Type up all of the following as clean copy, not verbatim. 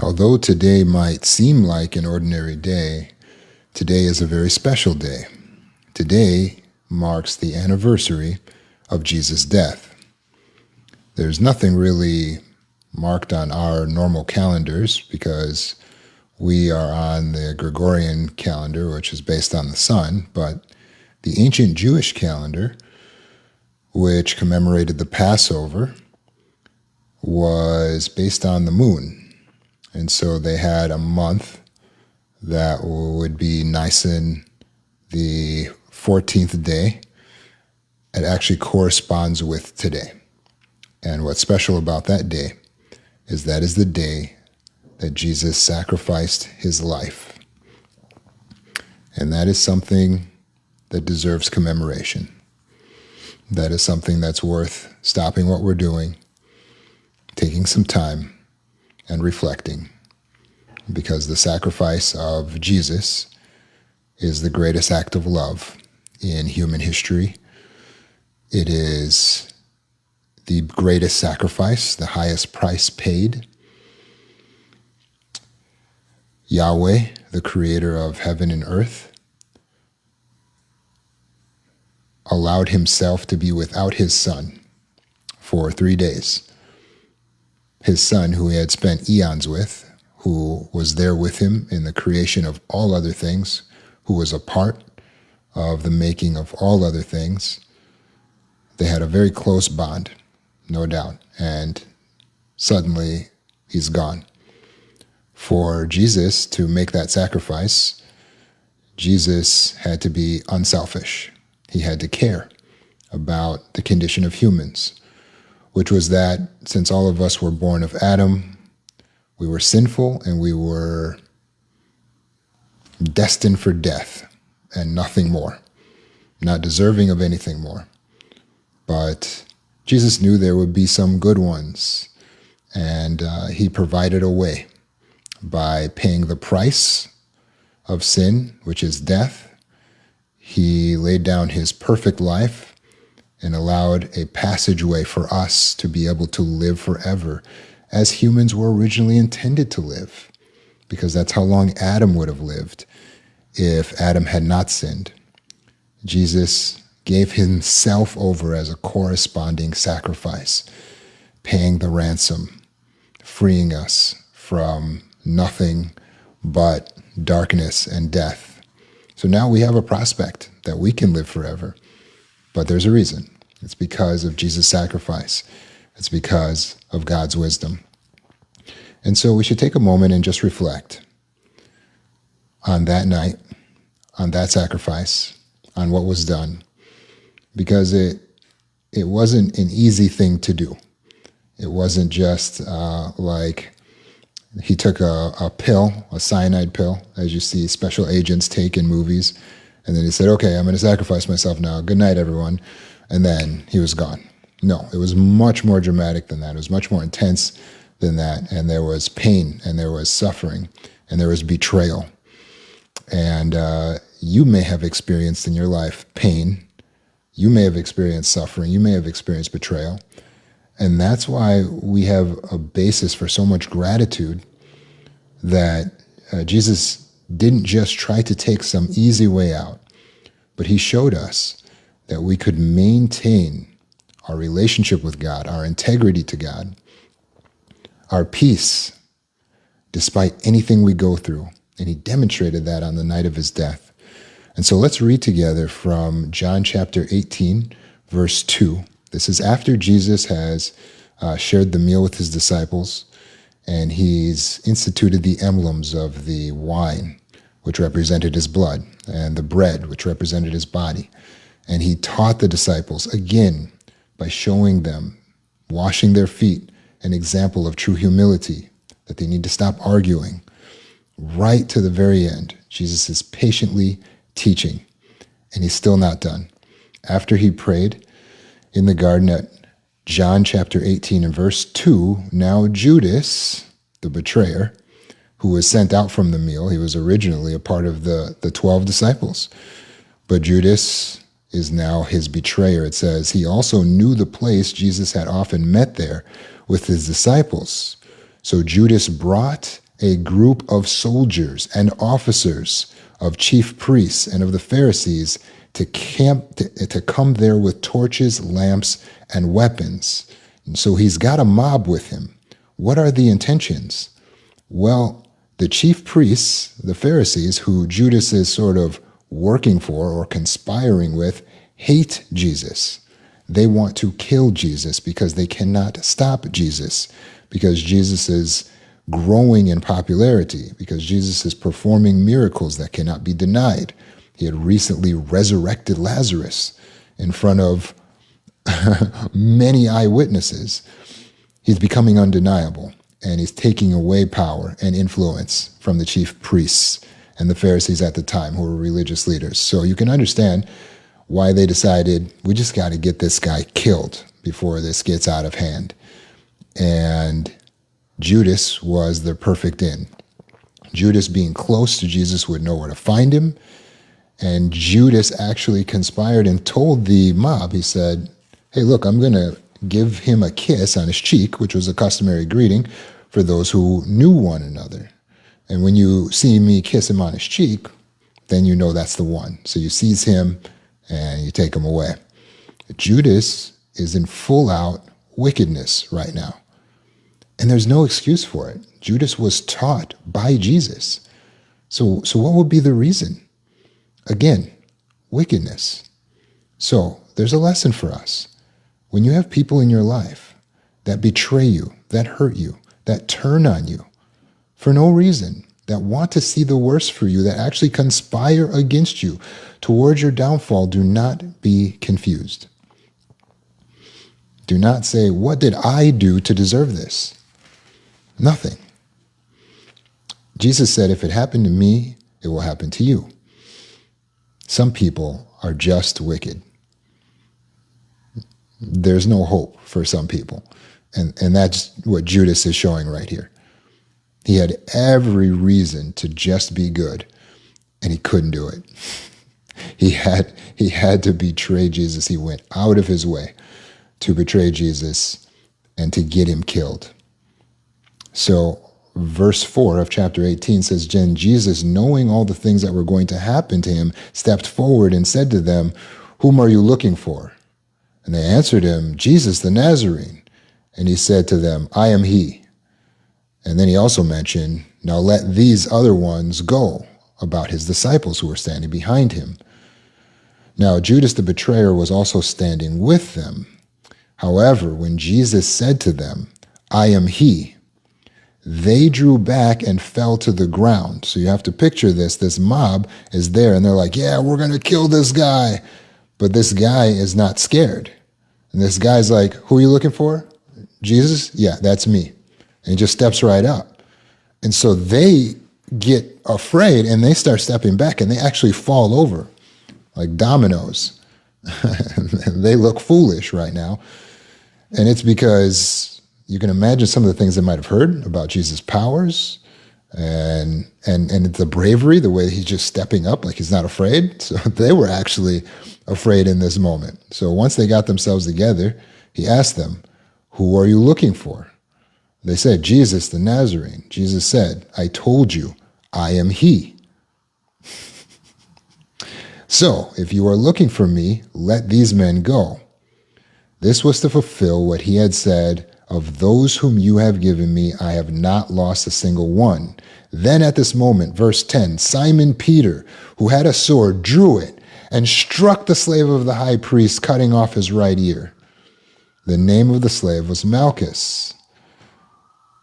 Although today might seem like an ordinary day, today is a very special day. Today marks the anniversary of Jesus' death. There's nothing really marked on our normal calendars because we are on the Gregorian calendar, which is based on the sun, but the ancient Jewish calendar, which commemorated the Passover, was based on the moon. And so they had a month that would be Nisan, the 14th day. It actually corresponds with today. And what's special about that day is that is the day that Jesus sacrificed his life. And that is something that deserves commemoration. That is something that's worth stopping what we're doing, taking some time, and reflecting, because the sacrifice of Jesus is the greatest act of love in human history. It is the greatest sacrifice, the highest price paid. Yahweh, the creator of heaven and earth, allowed himself to be without his son for 3 days. His son, who he had spent eons with, who was there with him in the creation of all other things, who was a part of the making of all other things. They had a very close bond, no doubt, and suddenly he's gone. For Jesus to make that sacrifice, Jesus had to be unselfish. He had to care about the condition of humans, which was that since all of us were born of Adam, we were sinful and we were destined for death and nothing more, not deserving of anything more. But Jesus knew there would be some good ones, and he provided a way by paying the price of sin, which is death. He laid down his perfect life and allowed a passageway for us to be able to live forever as humans were originally intended to live, because that's how long Adam would have lived if Adam had not sinned. Jesus gave himself over as a corresponding sacrifice, paying the ransom, freeing us from nothing but darkness and death. So now we have a prospect that we can live forever. But there's a reason. It's because of Jesus' sacrifice. It's because of God's wisdom. And so we should take a moment and just reflect on that night, on that sacrifice, on what was done. Because it wasn't an easy thing to do. It wasn't just like he took a pill, a cyanide pill, as you see special agents take in movies, and then he said, okay, I'm going to sacrifice myself now. Good night, everyone. And then he was gone. No, it was much more dramatic than that. It was much more intense than that. And there was pain, and there was suffering, and there was betrayal. And you may have experienced in your life pain. You may have experienced suffering. You may have experienced betrayal. And that's why we have a basis for so much gratitude that Jesus didn't just try to take some easy way out, but he showed us that we could maintain our relationship with God, our integrity to God, our peace, despite anything we go through. And he demonstrated that on the night of his death. And so let's read together from John chapter 18, verse 2. This is after Jesus has shared the meal with his disciples, and he's instituted the emblems of the wine, which represented his blood, and the bread, which represented his body. And he taught the disciples, again, by showing them, washing their feet, an example of true humility, that they need to stop arguing. Right to the very end, Jesus is patiently teaching, and he's still not done. After he prayed in the garden at John chapter 18 and verse 2, now Judas, the betrayer, who was sent out from the meal, he was originally a part of the 12 disciples, but Judas is now his betrayer. It says he also knew the place Jesus had often met there with his disciples. So Judas brought a group of soldiers and officers of chief priests and of the Pharisees to come there with torches, lamps, and weapons. And so he's got a mob with him. What are the intentions? Well, the chief priests, the Pharisees, who Judas is sort of working for or conspiring with, hate Jesus. They want to kill Jesus because they cannot stop Jesus, because Jesus is growing in popularity, because Jesus is performing miracles that cannot be denied. He had recently resurrected Lazarus in front of many eyewitnesses. He's becoming undeniable, and he's taking away power and influence from the chief priests and the Pharisees at the time, who were religious leaders. So you can understand why they decided, we just got to get this guy killed before this gets out of hand. And Judas was the perfect in. Judas, being close to Jesus, would know where to find him. And Judas actually conspired and told the mob, he said, hey, look, I'm going to give him a kiss on his cheek, which was a customary greeting for those who knew one another. And when you see me kiss him on his cheek, then you know that's the one. So you seize him and you take him away. Judas is in full out wickedness right now. And there's no excuse for it. Judas was taught by Jesus. So what would be the reason? Again, wickedness. So there's a lesson for us. When you have people in your life that betray you, that hurt you, that turn on you for no reason, that want to see the worst for you, that actually conspire against you towards your downfall, do not be confused. Do not say, what did I do to deserve this? Nothing. Jesus said, if it happened to me, it will happen to you. Some people are just wicked. There's no hope for some people. And that's what Judas is showing right here. He had every reason to just be good, and he couldn't do it. He had to betray Jesus. He went out of his way to betray Jesus and to get him killed. So verse 4 of chapter 18 says, then Jesus, knowing all the things that were going to happen to him, stepped forward and said to them, whom are you looking for? And they answered him, Jesus the Nazarene. And he said to them, I am he. And then he also mentioned, now let these other ones go, about his disciples who were standing behind him. Now Judas the betrayer was also standing with them. However, when Jesus said to them, I am he, they drew back and fell to the ground. So you have to picture this. This mob is there, and they're like, yeah, we're going to kill this guy. But this guy is not scared. And this guy's like, who are you looking for? Jesus? Yeah, that's me. And he just steps right up. And so they get afraid, and they start stepping back, and they actually fall over like dominoes. They look foolish right now. And it's because you can imagine some of the things they might have heard about Jesus' powers and the bravery, the way he's just stepping up like he's not afraid. So they were actually afraid in this moment. So once they got themselves together, he asked them, who are you looking for? They said, Jesus the Nazarene. Jesus said, I told you, I am he. So if you are looking for me, let these men go. This was to fulfill what he had said, of those whom you have given me, I have not lost a single one. Then at this moment, verse 10, Simon Peter, who had a sword, drew it and struck the slave of the high priest, cutting off his right ear. The name of the slave was Malchus.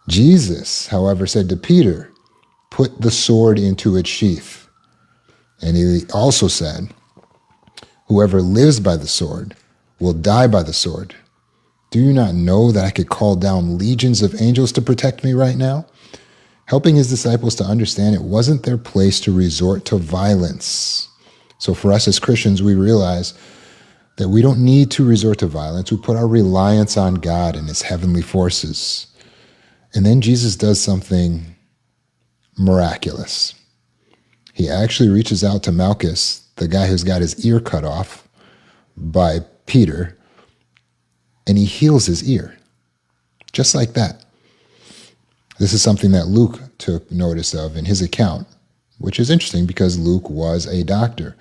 Jesus, however, said to Peter, put the sword into its sheath. And he also said, whoever lives by the sword will die by the sword. Do you not know that I could call down legions of angels to protect me right now? Helping his disciples to understand it wasn't their place to resort to violence. So for us as Christians, we realize that we don't need to resort to violence. We put our reliance on God and his heavenly forces. And then Jesus does something miraculous. He actually reaches out to Malchus, the guy who's got his ear cut off by Peter, and he heals his ear. Just like that. This is something that Luke took notice of in his account, which is interesting because Luke was a doctor.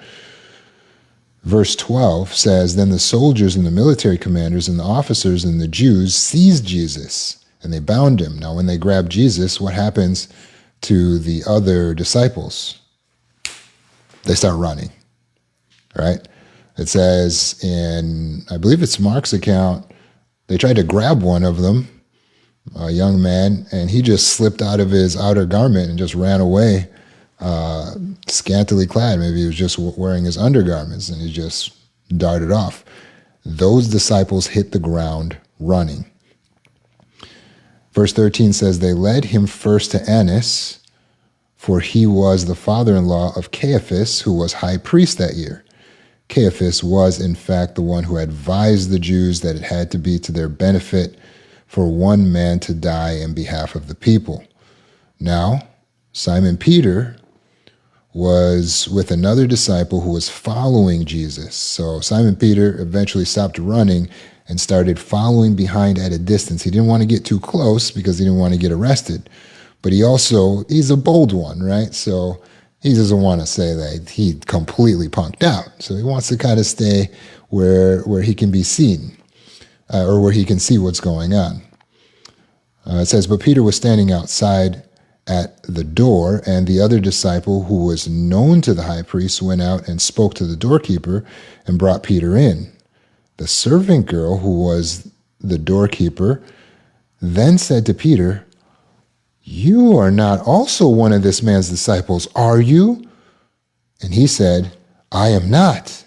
Verse 12 says, Then the soldiers and the military commanders and the officers and the Jews seized Jesus, and they bound him. Now, when they grab Jesus, what happens to the other disciples? They start running, right? It says in, I believe it's Mark's account, they tried to grab one of them, a young man, and he just slipped out of his outer garment and just ran away, scantily clad. Maybe he was just wearing his undergarments, and he just darted off. Those disciples hit the ground running. Verse 13 says, They led him first to Annas, for he was the father-in-law of Caiaphas, who was high priest that year. Caiaphas was, in fact, the one who advised the Jews that it had to be to their benefit for one man to die in behalf of the people. Now, Simon Peter was with another disciple who was following Jesus. So Simon Peter eventually stopped running and started following behind at a distance. He didn't want to get too close because he didn't want to get arrested. But he's a bold one, right? So he doesn't want to say that he completely punked out. So he wants to kind of stay where he can be seen, or where he can see what's going on. It says, But Peter was standing outside at the door, and the other disciple who was known to the high priest went out and spoke to the doorkeeper and brought Peter in. The servant girl, who was the doorkeeper, then said to Peter, You are not also one of this man's disciples, are you? And he said, I am not.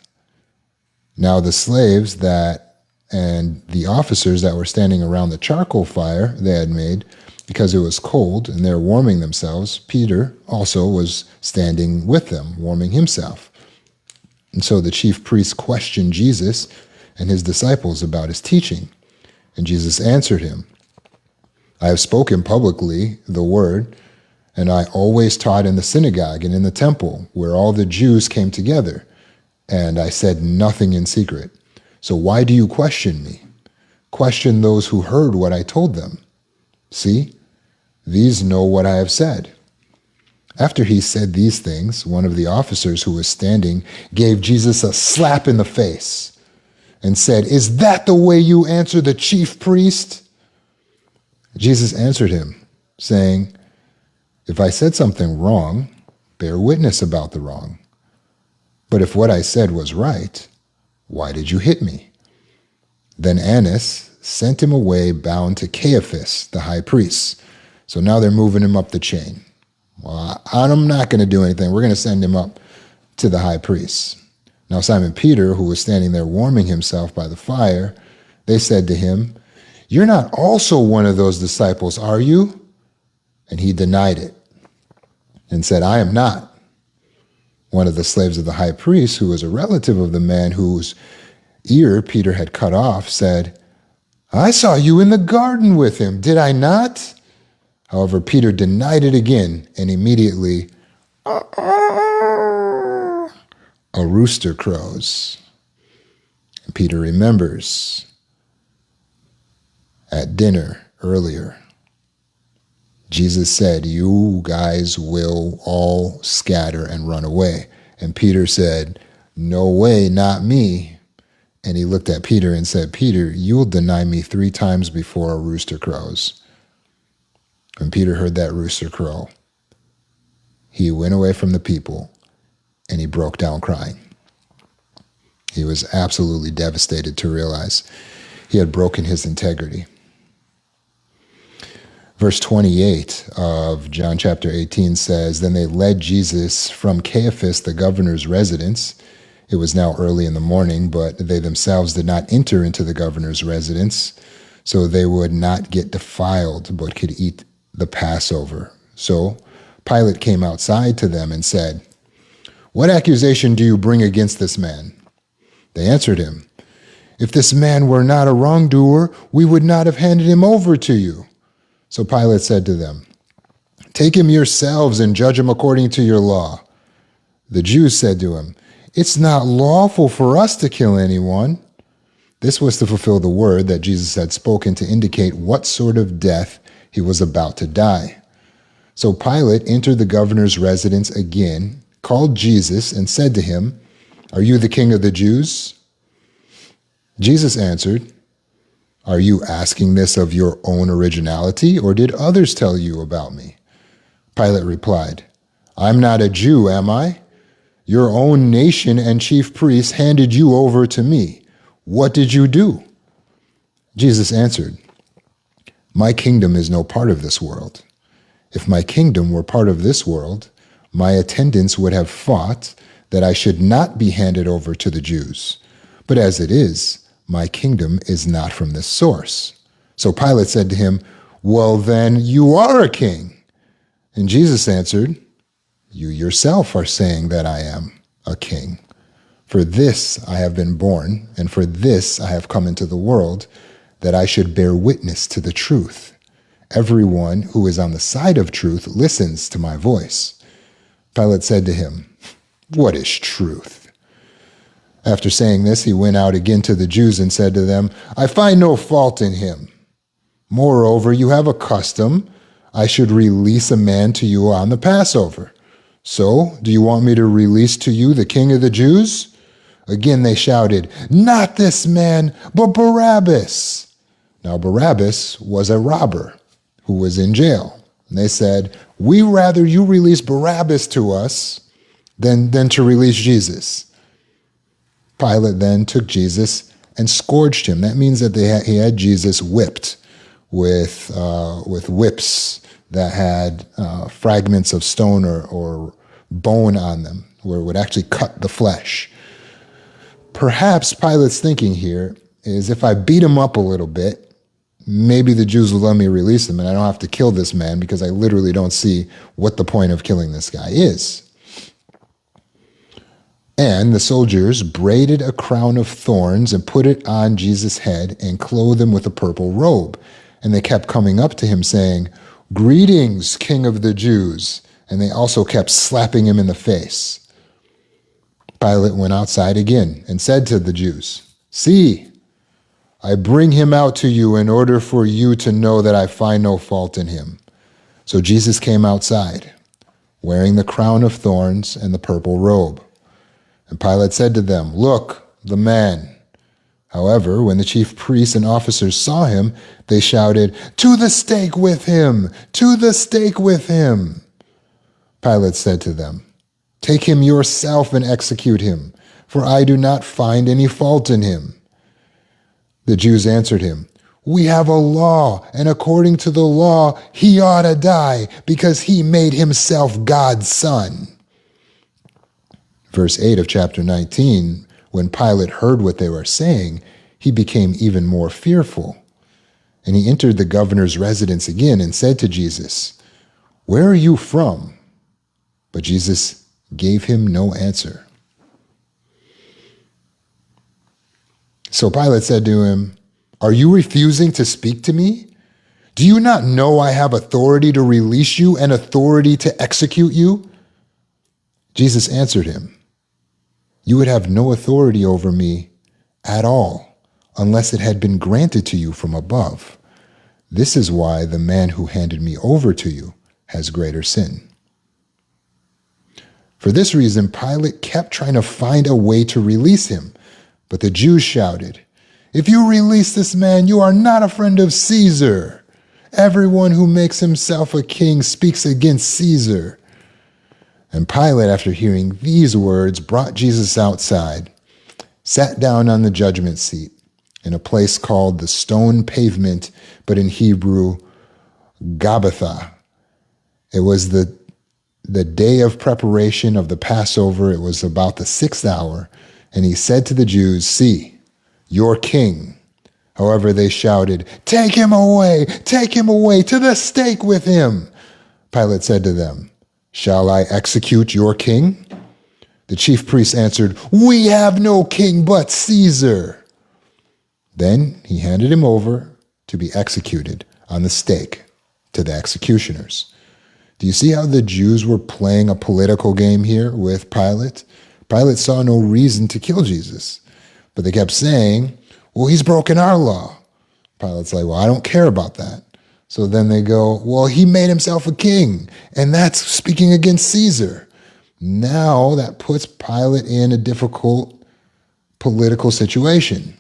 Now the slaves and the officers that were standing around the charcoal fire they had made, because it was cold and they're warming themselves, Peter also was standing with them, warming himself. And so the chief priests questioned Jesus and his disciples about his teaching. And Jesus answered him, I have spoken publicly the word, and I always taught in the synagogue and in the temple, where all the Jews came together, and I said nothing in secret. So why do you question me? Question those who heard what I told them. See, these know what I have said. After he said these things, one of the officers who was standing gave Jesus a slap in the face and said, Is that the way you answer the chief priest? Jesus answered him, saying, If I said something wrong, bear witness about the wrong. But if what I said was right, why did you hit me? Then Annas sent him away bound to Caiaphas, the high priest. So now they're moving him up the chain. Well, I'm not going to do anything. We're going to send him up to the high priest. Now Simon Peter, who was standing there warming himself by the fire, they said to him, You're not also one of those disciples, are you? And he denied it and said, I am not. One of the slaves of the high priest, who was a relative of the man whose ear Peter had cut off, said, I saw you in the garden with him, did I not? However, Peter denied it again, and immediately a rooster crows. And Peter remembers at dinner earlier, Jesus said, You guys will all scatter and run away. And Peter said, No way, not me. And he looked at Peter and said, Peter, you will deny me 3 times before a rooster crows. When Peter heard that rooster crow, he went away from the people and he broke down crying. He was absolutely devastated to realize he had broken his integrity. Verse 28 of John chapter 18 says, Then they led Jesus from Caiaphas, the governor's residence. It was now early in the morning, but they themselves did not enter into the governor's residence, so they would not get defiled, but could eat the Passover. So Pilate came outside to them and said, What accusation do you bring against this man? They answered him, If this man were not a wrongdoer, we would not have handed him over to you. So Pilate said to them, Take him yourselves and judge him according to your law. The Jews said to him, It's not lawful for us to kill anyone. This was to fulfill the word that Jesus had spoken to indicate what sort of death he was about to die. So Pilate entered the governor's residence again, called Jesus, and said to him, "Are you the king of the Jews?" Jesus answered, "Are you asking this of your own originality, or did others tell you about me?" Pilate replied, "I'm not a Jew, am I? Your own nation and chief priests handed you over to me. What did you do?" Jesus answered, "My kingdom is no part of this world. If my kingdom were part of this world, my attendants would have fought that I should not be handed over to the Jews. But as it is, my kingdom is not from this source." So Pilate said to him, "Well, then you are a king." And Jesus answered, "You yourself are saying that I am a king. For this I have been born, and for this I have come into the world, that I should bear witness to the truth. Everyone who is on the side of truth listens to my voice." Pilate said to him, "What is truth?" After saying this, he went out again to the Jews and said to them, "I find no fault in him. Moreover, you have a custom. I should release a man to you on the Passover. So, do you want me to release to you the king of the Jews?" Again they shouted, "Not this man, but Barabbas." Now Barabbas was a robber who was in jail. And they said, "We rather you release Barabbas to us than to release Jesus." Pilate then took Jesus and scourged him. That means that he had Jesus whipped with whips that had fragments of stone or bone on them, where it would actually cut the flesh. Perhaps Pilate's thinking here is, if I beat him up a little bit, maybe the Jews will let me release him and I don't have to kill this man, because I literally don't see what the point of killing this guy is. And the soldiers braided a crown of thorns and put it on Jesus' head and clothed him with a purple robe. And they kept coming up to him saying, "Greetings, King of the Jews." And they also kept slapping him in the face. Pilate went outside again and said to the Jews, "See, I bring him out to you in order for you to know that I find no fault in him." So Jesus came outside, wearing the crown of thorns and the purple robe. And Pilate said to them, "Look, the man." However, when the chief priests and officers saw him, they shouted, "To the stake with him! To the stake with him!" Pilate said to them, "Take him yourself and execute him, for I do not find any fault in him." The Jews answered him, "We have a law, and according to the law, he ought to die, because he made himself God's son." Verse 8 of chapter 19, when Pilate heard what they were saying, he became even more fearful. And he entered the governor's residence again and said to Jesus, "Where are you from?" But Jesus gave him no answer. So Pilate said to him, "Are you refusing to speak to me? Do you not know I have authority to release you and authority to execute you?" Jesus answered him, "You would have no authority over me at all unless it had been granted to you from above. This is why the man who handed me over to you has greater sin." For this reason, Pilate kept trying to find a way to release him. But the Jews shouted, "If you release this man, you are not a friend of Caesar. Everyone who makes himself a king speaks against Caesar." And Pilate, after hearing these words, brought Jesus outside, sat down on the judgment seat in a place called the Stone Pavement, but in Hebrew, Gabbatha. It was the day of preparation of the Passover. It was about the 6th hour. And he said to the Jews, "See, your king." However, they shouted, take him away to the stake with him." Pilate said to them, "Shall I execute your king?" The chief priests answered, "We have no king but Caesar." Then he handed him over to be executed on the stake to the executioners. Do you see how the Jews were playing a political game here with Pilate? Pilate saw no reason to kill Jesus, but they kept saying, "Well, he's broken our law." Pilate's like, "Well, I don't care about that." So then they go, well, he made himself a king, and that's speaking against Caesar. Now that puts Pilate in a difficult political situation.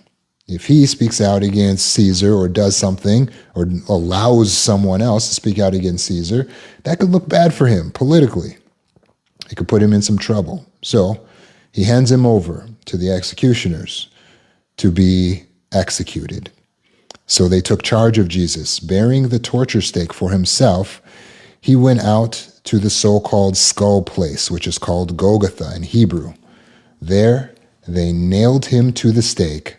If he speaks out against Caesar or does something or allows someone else to speak out against Caesar, that could look bad for him politically. It could put him in some trouble. So he hands him over to the executioners to be executed. So they took charge of Jesus. Bearing the torture stake for himself, he went out to the so-called skull place, which is called Golgotha in Hebrew. There they nailed him to the stake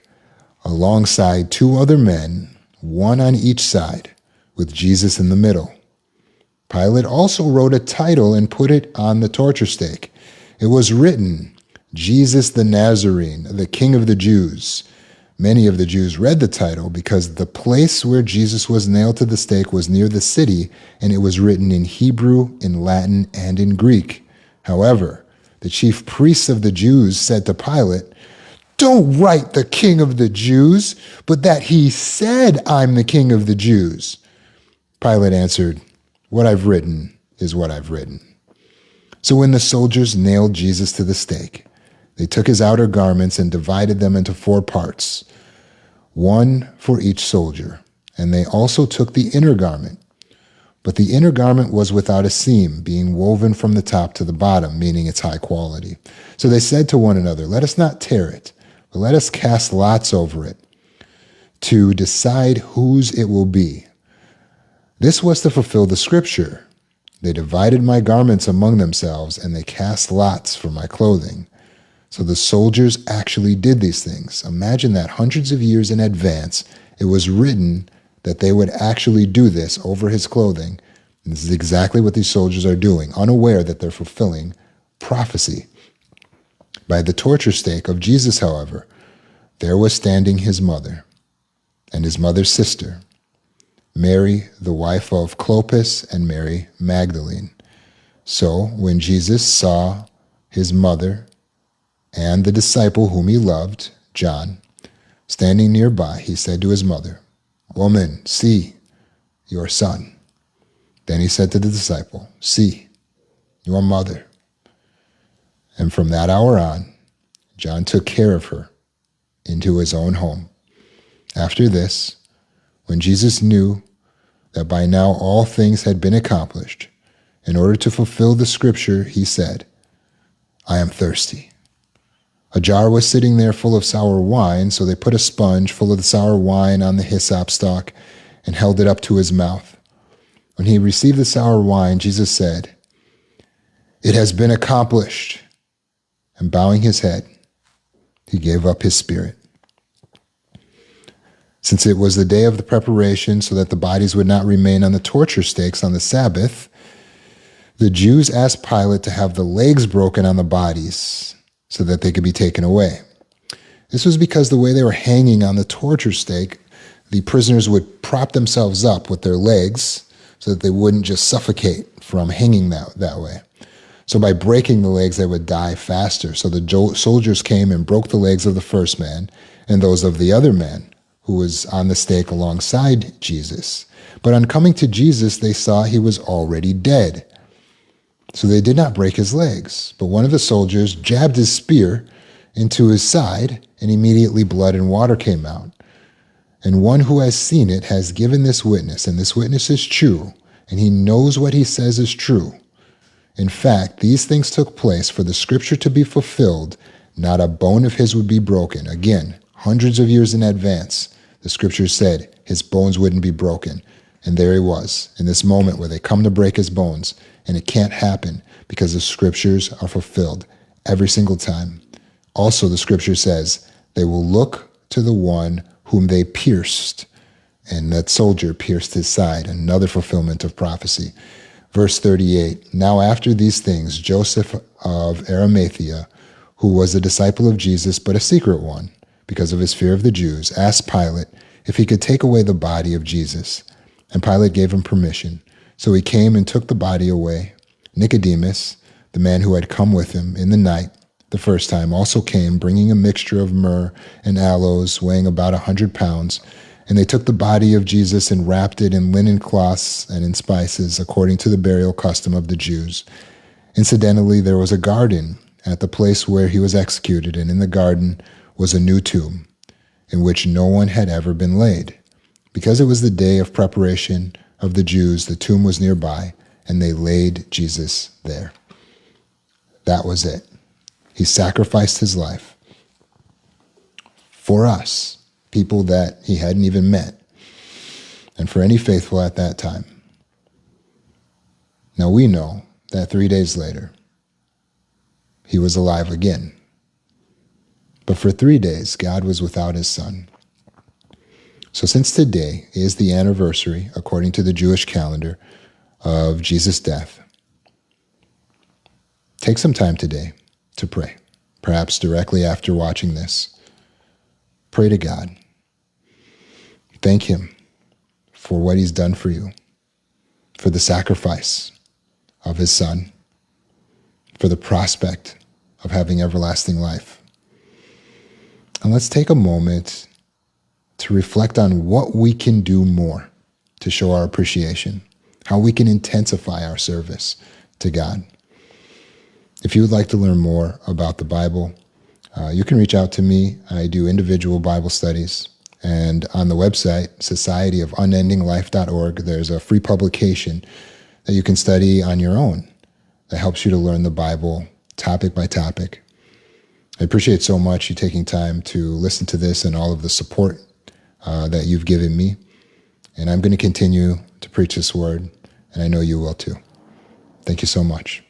alongside two other men, one on each side, with Jesus in the middle. Pilate also wrote a title and put it on the torture stake. It was written, Jesus the Nazarene, the King of the Jews. Many of the Jews read the title because the place where Jesus was nailed to the stake was near the city, and it was written in Hebrew, in Latin, and in Greek. However, the chief priests of the Jews said to Pilate, "Don't write the King of the Jews, but that he said, 'I'm the King of the Jews.'" Pilate answered, "What I've written is what I've written." So when the soldiers nailed Jesus to the stake, they took his outer garments and divided them into 4 parts, one for each soldier. And they also took the inner garment. But the inner garment was without a seam, being woven from the top to the bottom, meaning it's high quality. So they said to one another, "Let us not tear it, but let us cast lots over it to decide whose it will be." This was to fulfill the scripture. They divided my garments among themselves, and they cast lots for my clothing. So the soldiers actually did these things. Imagine that hundreds of years in advance, it was written that they would actually do this over his clothing. And this is exactly what these soldiers are doing, unaware that they're fulfilling prophecy. By the torture stake of Jesus, however, there was standing his mother and his mother's sister, Mary, the wife of Clopas, and Mary Magdalene. So when Jesus saw his mother and the disciple whom he loved, John, standing nearby, he said to his mother, "Woman, see your son." Then he said to the disciple, "See your mother." And from that hour on, John took care of her into his own home. After this, when Jesus knew that by now all things had been accomplished, in order to fulfill the scripture, he said, "I am thirsty." A jar was sitting there full of sour wine, so they put a sponge full of the sour wine on the hyssop stalk and held it up to his mouth. When he received the sour wine, Jesus said, "It has been accomplished." And bowing his head, he gave up his spirit. Since it was the day of the preparation, so that the bodies would not remain on the torture stakes on the Sabbath, the Jews asked Pilate to have the legs broken on the bodies so that they could be taken away. This was because the way they were hanging on the torture stake, the prisoners would prop themselves up with their legs so that they wouldn't just suffocate from hanging that way. So by breaking the legs, they would die faster. So the soldiers came and broke the legs of the first man and those of the other man who was on the stake alongside Jesus. But on coming to Jesus, they saw he was already dead. So they did not break his legs. But one of the soldiers jabbed his spear into his side, and immediately blood and water came out. And one who has seen it has given this witness, and this witness is true, and he knows what he says is true. In fact, these things took place for the scripture to be fulfilled. Not a bone of his would be broken. Again, hundreds of years in advance, the scripture said his bones wouldn't be broken. And there he was, in this moment where they come to break his bones. And it can't happen because the scriptures are fulfilled every single time. Also, the scripture says they will look to the one whom they pierced. And that soldier pierced his side, another fulfillment of prophecy. Verse 38, now after these things, Joseph of Arimathea, who was a disciple of Jesus, but a secret one, because of his fear of the Jews, asked Pilate if he could take away the body of Jesus. And Pilate gave him permission. So he came and took the body away. Nicodemus, the man who had come with him in the night the first time, also came, bringing a mixture of myrrh and aloes, weighing about 100 pounds. And they took the body of Jesus and wrapped it in linen cloths and in spices, according to the burial custom of the Jews. Incidentally, there was a garden at the place where he was executed, and in the garden was a new tomb, in which no one had ever been laid. Because it was the day of preparation of the Jews, the tomb was nearby, and they laid Jesus there. That was it. He sacrificed his life for us, people that he hadn't even met, and for any faithful at that time. Now we know that 3 days later, he was alive again. But for 3 days, God was without his son. So since today is the anniversary, according to the Jewish calendar, of Jesus' death, take some time today to pray, perhaps directly after watching this. Pray to God. Thank him for what he's done for you, for the sacrifice of his son, for the prospect of having everlasting life. And let's take a moment to reflect on what we can do more to show our appreciation, how we can intensify our service to God. If you would like to learn more about the Bible, you can reach out to me. I do individual Bible studies. And on the website, societyofunendinglife.org, there's a free publication that you can study on your own that helps you to learn the Bible topic by topic. I appreciate so much you taking time to listen to this and all of the support that you've given me. And I'm going to continue to preach this word, and I know you will too. Thank you so much.